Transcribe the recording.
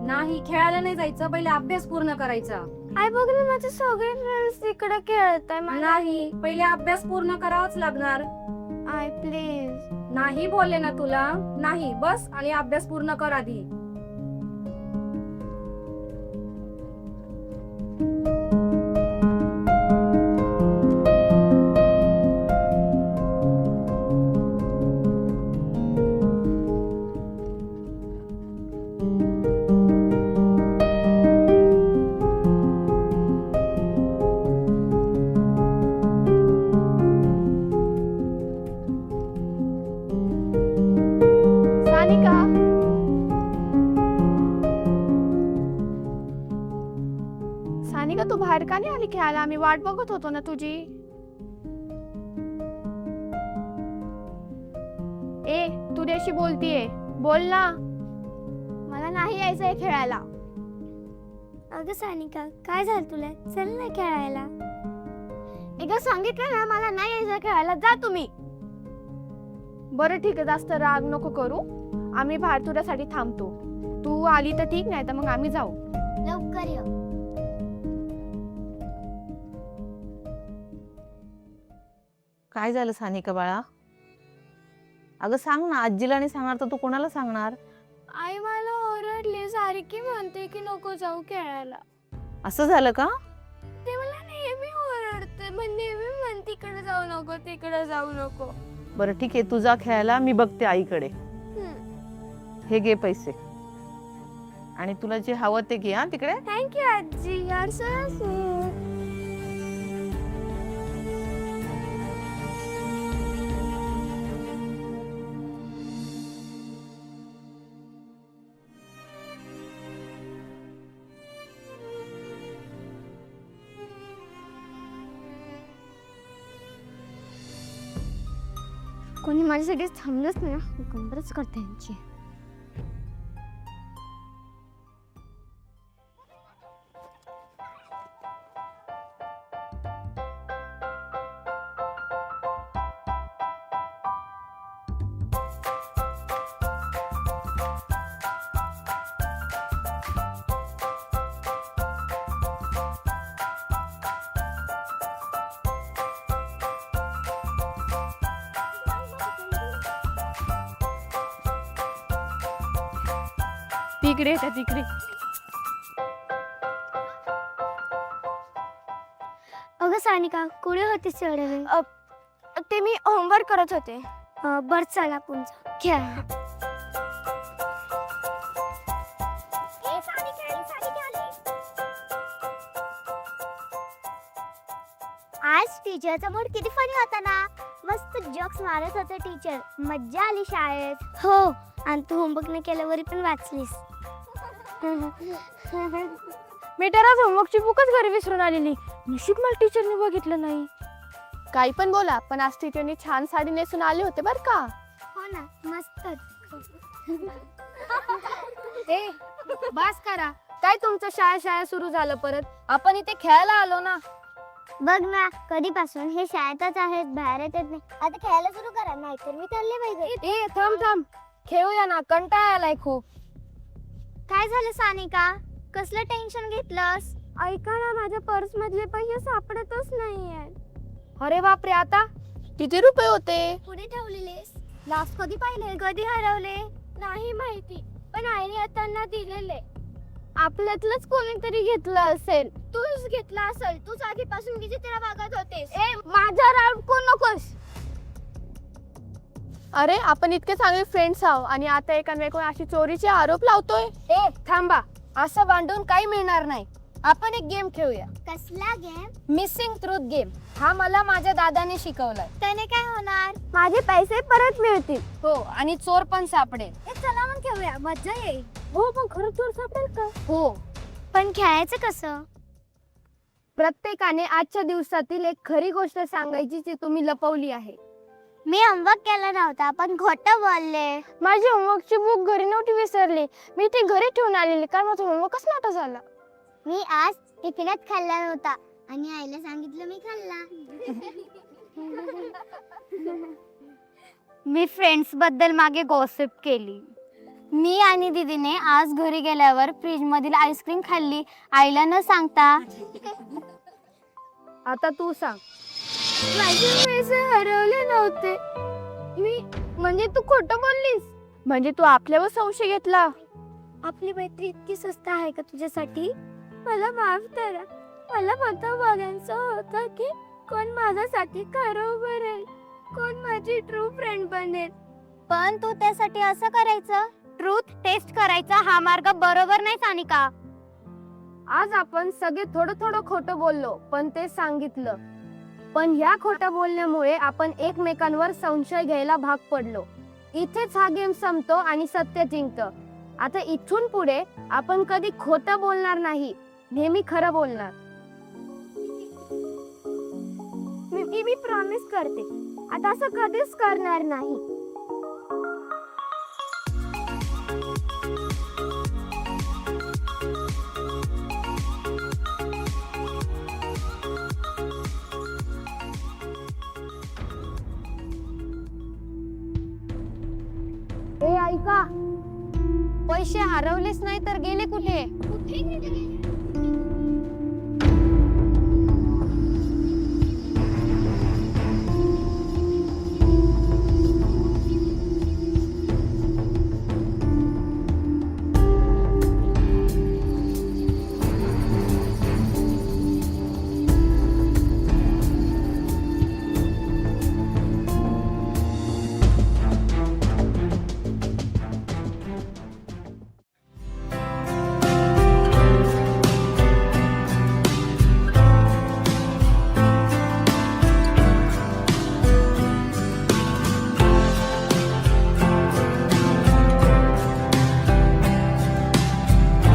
नाही, खेळायला नाही जायचं, पहिले अभ्यास पूर्ण करायचा. आई बघ ना, माझे सगळे फ्रेंड्स तिकडे खेळत आहे. नाही, पहिले अभ्यास पूर्ण करावाच लागणार. आई प्लीज. नाही बोलले ना तुला. नाही, बस आणि अभ्यास पूर्ण कर आधी. सानिका, सानिका तू बाहेर का नाही आली खेळायला? आम्ही वाट बघत होतो ना तुझी. ए, तुझ्याशी बोलतीये, बोल ना. मला नाही यायचंय खेळायला. अगं सानिका, काय झालं तुला? चल ना खेळायला. एकदा सांगितलं ना मला नाही यायचं खेळायला, जा तुम्ही. बरं ठीक आहे, जास्त राग नको करू. आम्ही बाहेर तुझ्यासाठी थांबतो. तू आली तर ठीक, नाही तर मग आम्ही जाऊ. लवकर ये. काय झालं सानिका बाळा? अगं सांग ना, आजीला नाही सांगणार तर तू कोणाला सांगणार? आई मला ओरडली, सारखी म्हणते की नको जाऊ खेळायला. असं झालं का? ते मला नेहमी ओरडते, नेहमी म्हणते तिकडे जाऊ नको, तिकडे जाऊ नको. बरं ठीक आहे, तू जा खेळायला, मी बघते आईकडे. हे घे पैसे आणि तुला जे हवं ते घे. हा तिकडे. थँक्यू आजी, यू आर सो स्वीट. कोणी माझ्यासाठी थांबलंच नाही ना, कंबरच करते यांची. तिकडे त्या तिकडे. अगं सानिका, कुठे होतीस एवढ्या वेळ? ते मी होमवर्क करत होते. बर चल आपण जाऊ खेळायला. आज टीचरचा मूड किती फनी होता ना. मस्त जोक्स मारत होते टीचर. मज्जा आली शाळेत. हो, आणि तू होमवर्क न केल्यावरी पण वाचलीस. मी तर आज होमवर्कची बुकच घरी विसरून आलेली. नशीब मला टीचरने बघितलं नाही. काही पण बोला, पण आज टीचरने छान साडी नेसून आले होते बर का. हो ना, मस्त. ए, बस करा. काय तुमचं शाळा सुरू झालं परत? आपण इथे खेळायला आलो ना. बघ ना, कधीपासून हे शाळेतच आहेत, बाहेर येत नाही. आता खेळायला सुरू करा, नाहीतर मी चालले पाहिजे. ए, थांब, खेळूया ना, कंटाळा आलाय खूप. काय झालं सानिका? कसलं टेन्शन घेतलंस? ऐका ना, माझ्या पर्स मधले पैसे सापडतच नाहीये. अरे बापरे, आता किती रुपये होते? कुठे ठेवलेलेस? लास्ट कधी पाहिले? कधी हरवले? नाही माहिती, पण आईने त्यांना दिलेले. आपल्यातलंच कोणीतरी घेतलं असेल. तूच घेतला असेल. तूच आधीपासून विचित्र वागत होतेस. ए, माझ्यावर अडकू नकोस. अरे, आपण इतके चांगले फ्रेंड्स आहोत आणि आता एकामेकांवर अशी चोरीचे आरोप लावतोय. ए, थांबा. असं भांडून काही मिळणार नाही. आपण एक गेम खेळूया. कसला गेम? Missing truth game. हा मला माझ्या दादाने शिकवलाय. त्याने काय होणार? माझे पैसे परत मिळतील. हो, आणि चोर पण सापडेल. चला मग खेळूया, मज्जा येईल. हो, पण खरं चोर सापडेल का? हो. पण खेळायचं कसं? प्रत्येकाने आजच्या दिवसातील एक खरी गोष्ट सांगायची जी तुम्ही लपवली आहे. मी होमवर्क केला नव्हता, पण खोटं बोलले. माझी होमवर्कची बुक घरी नव्हती, विसरली. मी ती घरी ठेवून आलेली, कारण माझा होमवर्कच नव्हता झाला. मी आज टिफिनात खाल्ला नव्हता आणि आईला सांगितलं मी खाल्ला. मी फ्रेंड्स बद्दल मागे गॉसिप केली. मी आणि दीदीने आज घरी गेल्यावर फ्रीज मधील आईस्क्रीम खाल्ली आईला न सांगता. आता तू सांग. माझे पैसे हरवले नव्हते. म्हणजे तू खोटं बोललीस? म्हणजे तू आपल्यावर संशय घेतला? आपली मैत्री इतकी स्वस्त आहे का तुझ्यासाठी? मला माफ करा. मला फक्त बघायचं होतं की कोण माझ्यासाठी खरं उभं राहील, कोण माझी ट्रू फ्रेंड बनेल. पण तू त्यासाठी असं करायचं, ट्रूथ टेस्ट करायचा हा मार्ग बरोबर नाही सानिका. आज आपण सगळे थोडं थोडं खोटं बोललो पण ते सांगितलं. पण ह्या खोटं बोलण्यामुळे आपण एकमेकांवर संशय घ्यायला भाग पडलो. इथेच हा गेम संपतो आणि सत्य जिंकतं. आता इथून पुढे आपण कधी खोटं बोलणार नाही, नेहमी खरं बोलणार. मी प्रॉमिस करते आता असं कधीच करणार नाही. ए ऐका, पैसे हरवलेच नाही तर गेले कुठे?